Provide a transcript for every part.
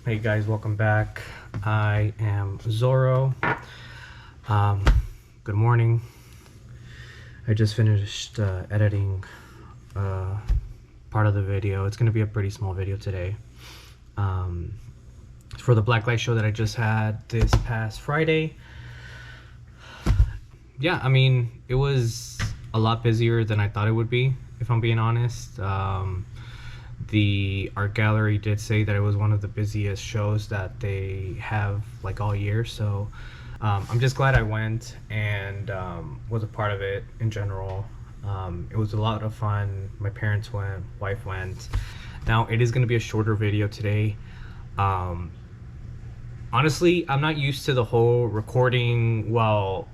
Hey guys, welcome back. I am Zorro. Good morning. I just finished editing part of the video. It's gonna be a pretty small video today. For the Blacklight show that I just had this past Friday. Yeah, I mean, it was a lot busier than I thought it would be, if I'm being honest. The art gallery did say that it was one of the busiest shows that they have like all year, so I'm just glad I went and was a part of it in general. It was a lot of fun. My parents went, wife went. Now it is going to be a shorter video today. Honestly, I'm not used to the whole recording while,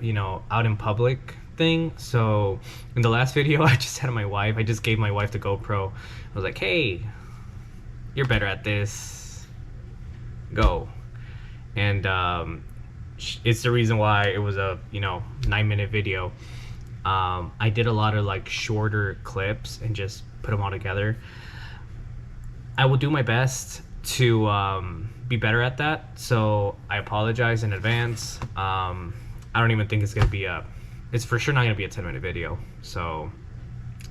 out in public thing. So in the last video I just had I just gave my wife the GoPro. I was like, hey, you're better at this, go. And it's the reason why it was a 9-minute video. I did a lot of like shorter clips and just put them all together. I will do my best to be better at that, so I apologize in advance. I don't even think it's gonna be it's for sure not gonna be a 10-minute video, so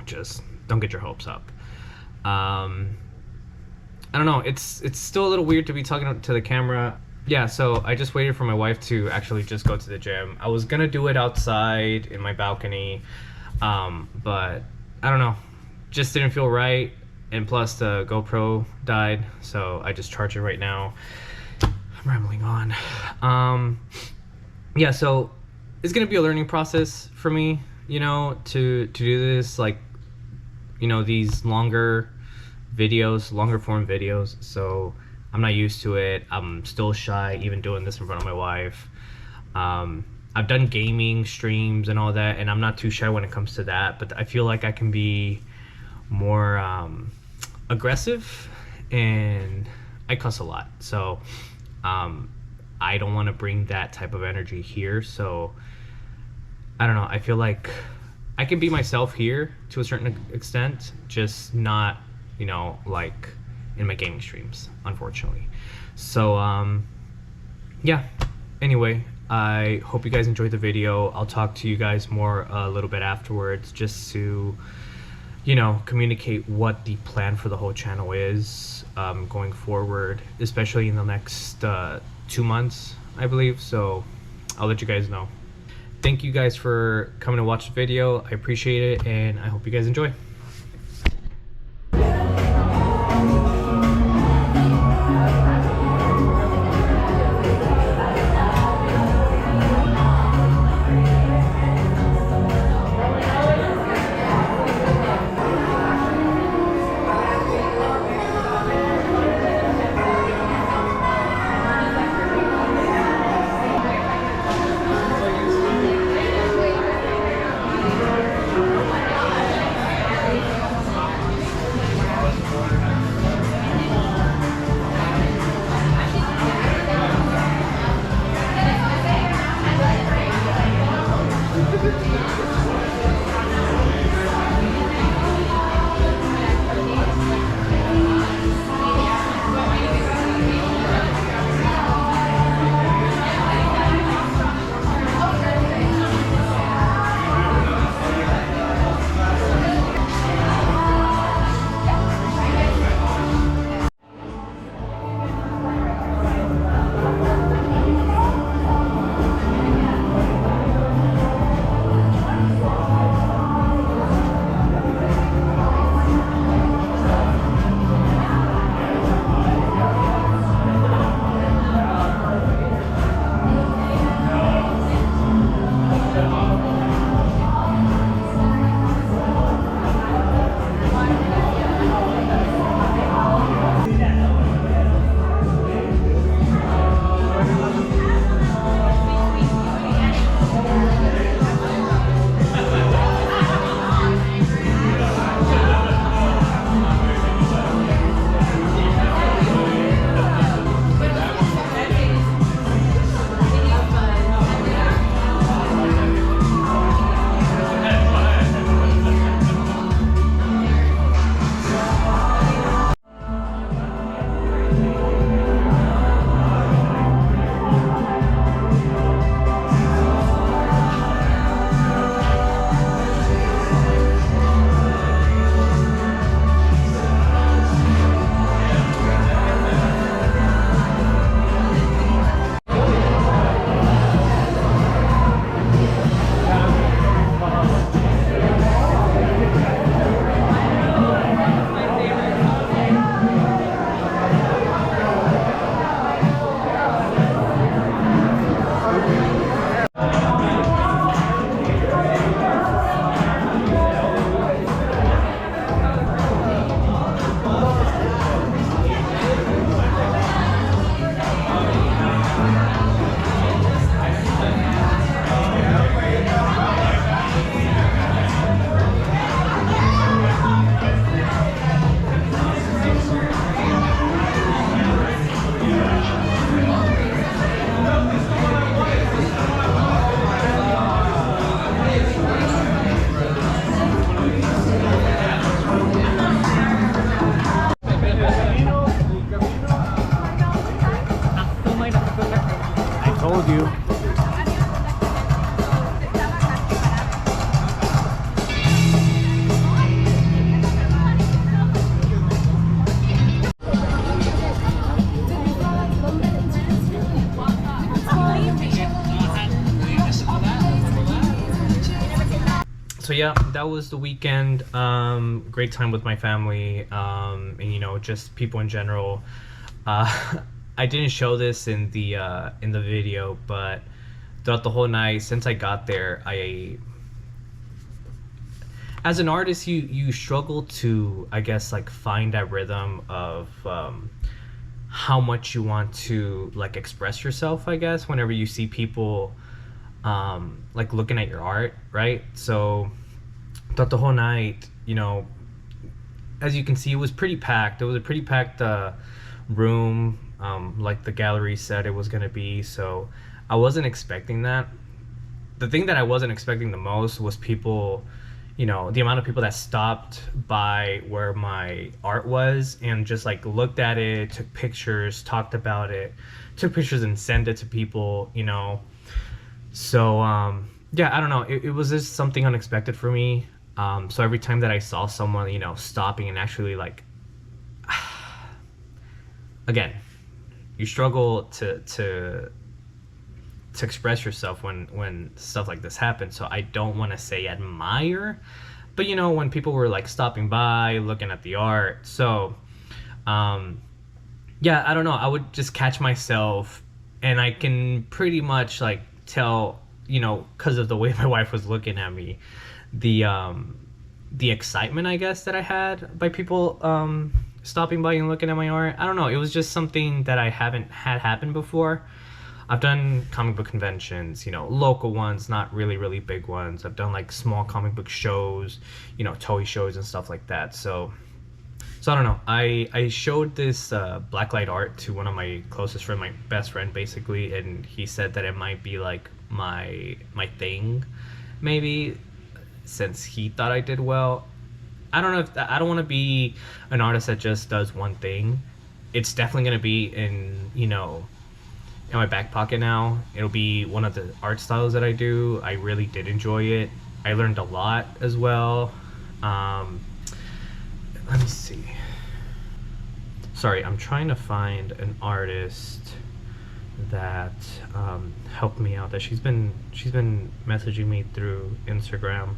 just don't get your hopes up. I don't know, it's still a little weird to be talking to the camera. Yeah, so I just waited for my wife to actually just go to the gym. I was gonna do it outside in my balcony, but I don't know, just didn't feel right. And plus the GoPro died, so I just charge it right now. I'm rambling on. Yeah, so it's gonna be a learning process for me, to do this, like, these longer form videos. So I'm not used to it. I'm still shy even doing this in front of my wife. I've done gaming streams and all that, and I'm not too shy when it comes to that, but I feel like I can be more aggressive, and I cuss a lot, so I don't want to bring that type of energy here. So I don't know, I feel like I can be myself here to a certain extent, just not like in my gaming streams, unfortunately. So yeah, anyway, I hope you guys enjoyed the video. I'll talk to you guys more a little bit afterwards, just to communicate what the plan for the whole channel is going forward, especially in the next 2 months, I believe. So I'll let you guys know. Thank you guys for coming to watch the video. I appreciate it, and I hope you guys enjoy. love you. So yeah, that was the weekend. Great time with my family, and you know, just people in general. I didn't show this in the video, but throughout the whole night since I got there, as an artist, you struggle to, I guess, like find that rhythm of how much you want to like express yourself, I guess, whenever you see people like looking at your art, right? So throughout the whole night, you know, as you can see, it was pretty packed. It was a pretty packed room, like the gallery said it was gonna be. So I wasn't expecting that. The thing that I wasn't expecting the most was people, you know, the amount of people that stopped by where my art was and just like looked at it, took pictures, talked about it, took pictures and sent it to people, you know. So yeah, I don't know, it was just something unexpected for me. So every time that I saw someone, you know, stopping and actually like again, you struggle to express yourself when stuff like this happens. So I don't want to say admire, but you know, when people were like stopping by, looking at the art. So yeah, I don't know, I would just catch myself, and I can pretty much like tell, you know, because of the way my wife was looking at me, the excitement, I guess, that I had by people stopping by and looking at my art. I don't know, it was just something that I haven't had happen before. I've done comic book conventions, you know, local ones, not really big ones. I've done like small comic book shows, you know, toy shows and stuff like that. So I don't know. I showed this Blacklight art to one of my closest friends, my best friend basically, and he said that it might be like my thing, maybe, since he thought I did well. I don't know if I don't want to be an artist that just does one thing. It's definitely gonna be in, you know, in my back pocket now. It'll be one of the art styles that I do. I really did enjoy it. I learned a lot as well. Let me see. Sorry, I'm trying to find an artist that helped me out. That she's been messaging me through Instagram.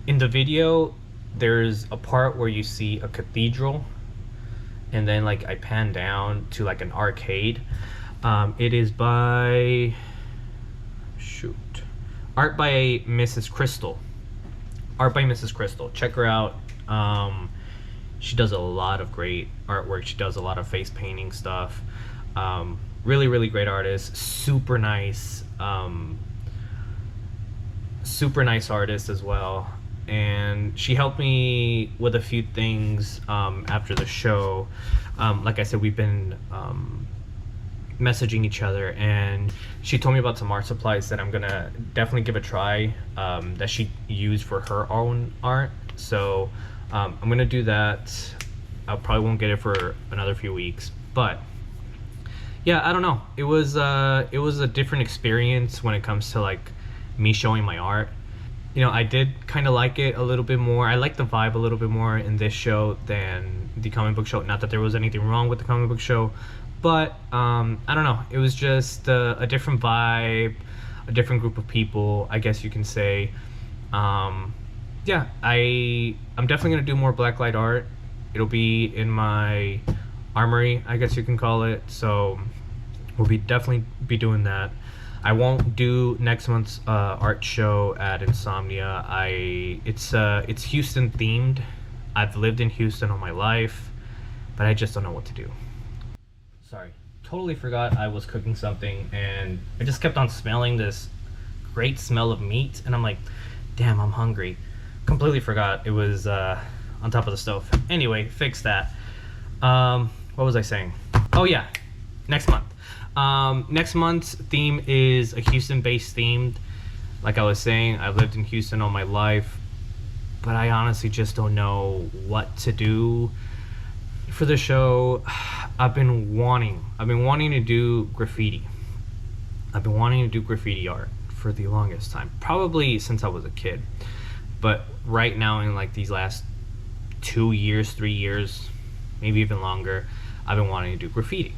In the video, there's a part where you see a cathedral, and then like I pan down to like an arcade. It is by art by Mrs. Crystal. Art by Mrs. Crystal. Check her out. She does a lot of great artwork. She does a lot of face painting stuff. Really great artist. Super nice artist as well. And she helped me with a few things after the show. Like I said, we've been messaging each other, and she told me about some art supplies that I'm gonna definitely give a try, that she used for her own art. So I'm gonna do that. I probably won't get it for another few weeks, but yeah, I don't know. It was a different experience when it comes to like me showing my art. You know, I did kind of like it a little bit more. I like the vibe a little bit more in this show than the comic book show. Not that there was anything wrong with the comic book show, but I don't know. It was just a different vibe, a different group of people, I guess you can say. Yeah, I'm definitely gonna do more Blacklight art. It'll be in my armory, I guess you can call it. So we'll definitely be doing that. I won't do next month's art show at Insomnia. It's Houston themed. I've lived in Houston all my life, but I just don't know what to do. Sorry, totally forgot I was cooking something, and I just kept on smelling this great smell of meat, and I'm like, damn, I'm hungry. Completely forgot it was on top of the stove. Anyway, fix that. What was I saying? Oh yeah, next month. Next month's theme is a Houston-based themed. Like I was saying, I've lived in Houston all my life, but I honestly just don't know what to do for the show. I've been wanting to do graffiti. I've been wanting to do graffiti art for the longest time, probably since I was a kid. But right now, in like these last 2 years, 3 years, maybe even longer, I've been wanting to do graffiti.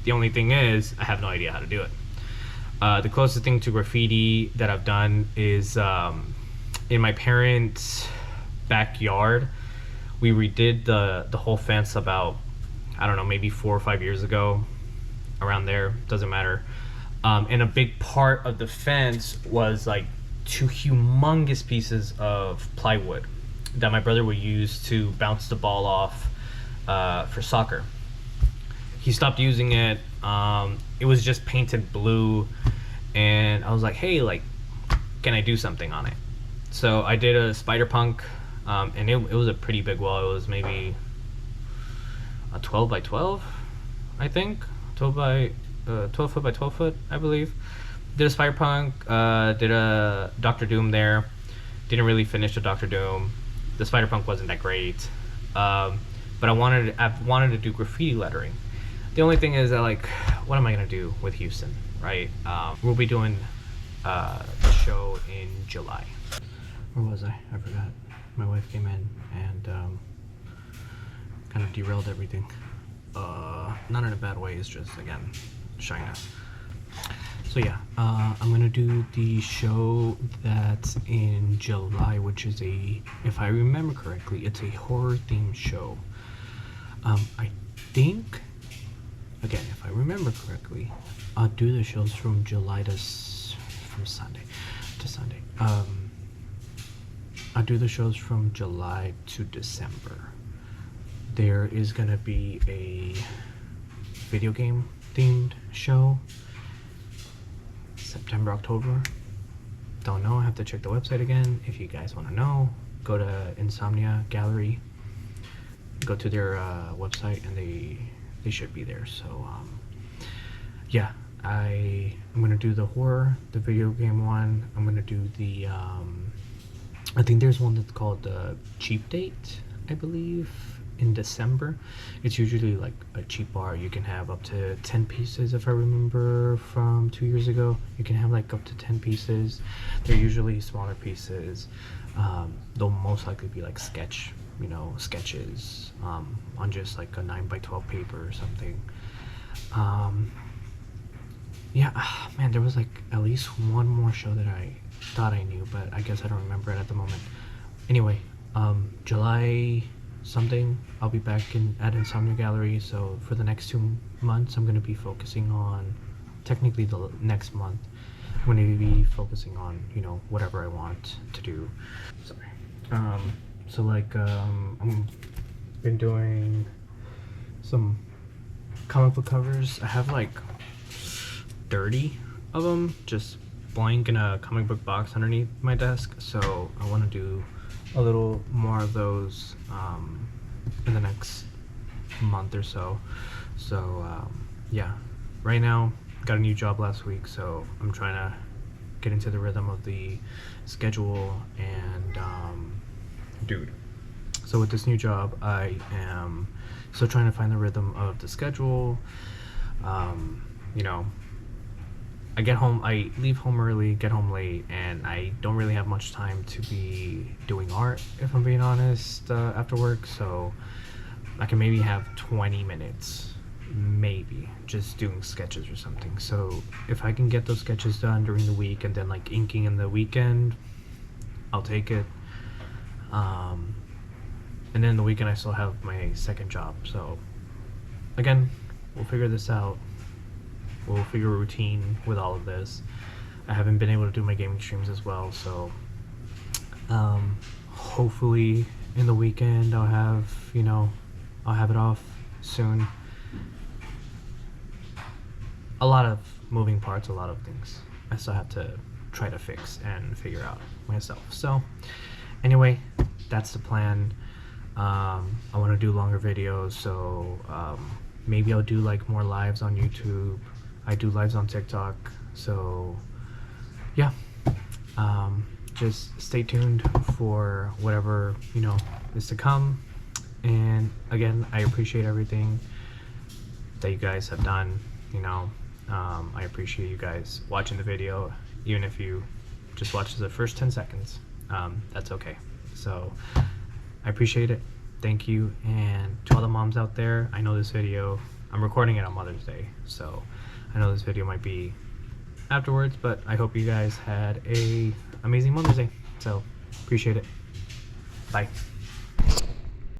The only thing is, I have no idea how to do it. The closest thing to graffiti that I've done is in my parents' backyard. We redid the whole fence about, I don't know, maybe 4 or 5 years ago, around there, doesn't matter. And a big part of the fence was like 2 humongous pieces of plywood that my brother would use to bounce the ball off for soccer. He stopped using it. It was just painted blue, and I was like, hey, like, can I do something on it? So I did a spider punk, and it was a pretty big wall. It was maybe a 12 by 12, I think. 12 foot by 12 foot, I believe. Did a spider punk, did a Dr. Doom there. Didn't really finish the Dr. Doom. The spider punk wasn't that great. But I wanted to do graffiti lettering. The only thing is that, like, what am I gonna do with Houston, right? We'll be doing a show in July. Where was I? I forgot. My wife came in and kind of derailed everything. Not in a bad way, it's just, again, China. So yeah, I'm gonna do the show that's in July, which is if I remember correctly, it's a horror themed show. I think, again, if I remember correctly, I'll do the shows from Sunday to Sunday. I'll do the shows from July to December. There is gonna be a video game themed show September, October. Don't know, I have to check the website again. If you guys want to know, go to Insomnia Gallery, go to their website, and they should be there. So yeah, I'm gonna do the horror, the video game one. I'm gonna do the I think there's one that's called Cheap Date, I believe, in December. It's usually like a cheap bar. You can have up to 10 pieces, if I remember from 2 years ago. You can have like up to 10 pieces. They're usually smaller pieces. They'll most likely be like sketches on just like a 9 by 12 paper or something. Yeah, man, there was like at least one more show that I thought I knew, but I guess I don't remember it at the moment. Anyway, July something, I'll be back at Insomnia Gallery. So for the next 2 months, I'm going to be focusing on, technically the next month, I'm going to be focusing on, whatever I want to do. Sorry. So like, I've been doing some comic book covers. I have like 30 of them just blank in a comic book box underneath my desk. So I want to do a little more of those in the next month or so. So yeah, right now got a new job last week, so I'm trying to get into the rhythm of the schedule and dude. So with this new job, I am still trying to find the rhythm of the schedule. I leave home early, get home late, and I don't really have much time to be doing art, if I'm being honest, after work. So I can maybe have 20 minutes, maybe, just doing sketches or something. So if I can get those sketches done during the week and then like inking in the weekend, I'll take it. And then the weekend I still have my second job. So again, we'll figure this out. We'll figure a routine with all of this. I haven't been able to do my gaming streams as well, so hopefully in the weekend I'll have it off soon. A lot of moving parts, a lot of things I still have to try to fix and figure out myself. So anyway, that's the plan. I want to do longer videos, so maybe I'll do like more lives on YouTube. I do lives on TikTok, so yeah, just stay tuned for whatever is to come. And again, I appreciate everything that you guys have done. I appreciate you guys watching the video, even if you just watch the first 10 seconds. That's okay. So I appreciate it. Thank you. And to all the moms out there, I know this video, I'm recording it on Mother's Day, so I know this video might be afterwards, but I hope you guys had a amazing Mother's Day. So appreciate it. Bye.